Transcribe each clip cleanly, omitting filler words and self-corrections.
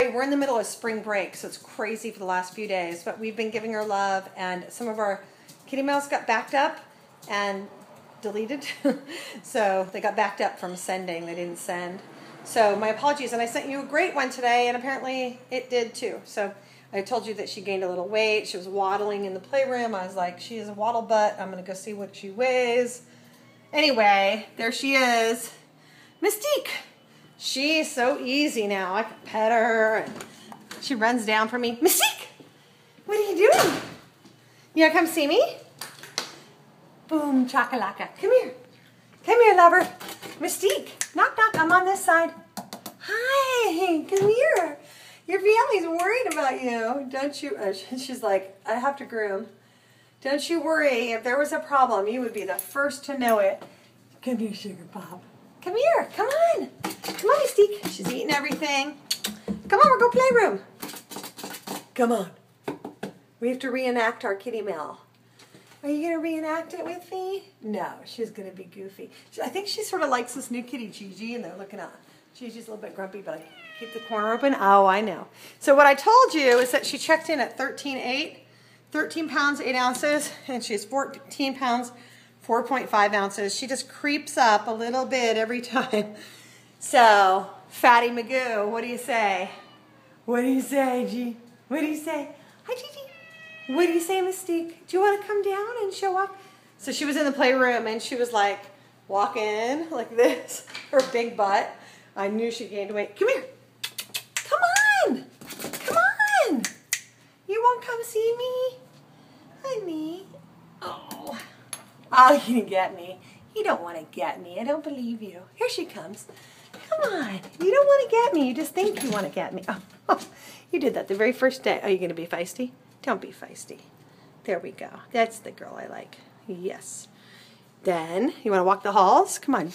sorry, we're in the middle of spring break, so it's crazy for the last few days, but we've been giving her love, and some of our kitty mails got backed up and deleted. So they got backed up from sending. They didn't send. So my apologies, and I sent you a great one today, and apparently it did too. So I told you that she gained a little weight. She was waddling in the playroom. I was like, she is a waddle butt. I'm going to go see what she weighs. Anyway, there she is. Mystique. She's so easy now. I can pet her. And she runs down for me. Mystique, what are you doing? You want to come see me? Boom, chakalaka. Come here. Come here, lover. Mystique. Knock, knock. I'm on this side. Hi. Come here. Your family's worried about you. Don't you? She's like, I have to groom. Don't you worry. If there was a problem, you would be the first to know it. Come here, sugar pop. Come here. Come on. Come on, Mystique. She's eating everything. Come on, we're going playroom. Come on. We have to reenact our kitty mail. Are you going to reenact it with me? No, she's going to be goofy. I think she sort of likes this new kitty, Gigi, and they're looking at Gigi's a little bit grumpy, but I keep the corner open. Oh, I know. So what I told you is that she checked in at 13.8, 13 pounds, 8 ounces, and she's 14 pounds, 4.5 ounces. She just creeps up a little bit every time. So, Fatty Magoo, what do you say? What do you say, G? What do you say? Hi, Gigi. What do you say, Mystique? Do you want to come down and show off? So she was in the playroom and she was like walking like this, her big butt. I knew she gained weight. Come here. Come on. Come on. You won't come see me? Honey. Oh. Oh, you didn't get me. You don't want to get me. I don't believe you. Here she comes. Come on. You don't want to get me. You just think you want to get me. Oh, you did that the very first day. Are you going to be feisty? Don't be feisty. There we go. That's the girl I like. Yes. Then, you want to walk the halls? Come on.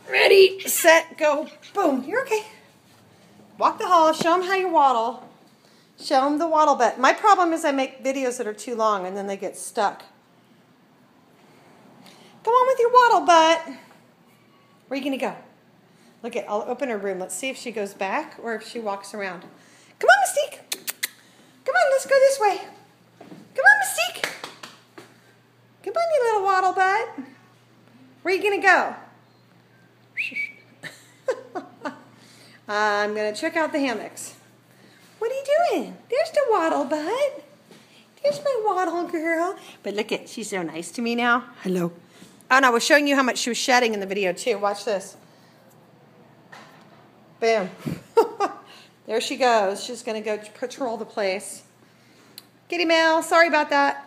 Ready, set, go. Boom. You're okay. Walk the halls. Show them how you waddle. Show them the waddle butt. My problem is I make videos that are too long and then they get stuck. Come on with your waddle butt. Where are you going to go? Look at, I'll open her room. Let's see if she goes back or if she walks around. Come on, Mystique. Come on, let's go this way. Come on, Mystique. Come on, you little waddle butt. Where are you going to go? I'm going to check out the hammocks. What are you doing? There's the waddle butt. There's my waddle girl. But look at, she's so nice to me now. Hello. Oh, and I was showing you how much she was shedding in the video, too. Watch this. Bam. There she goes. She's going to go patrol the place. Kitty mail. Sorry about that.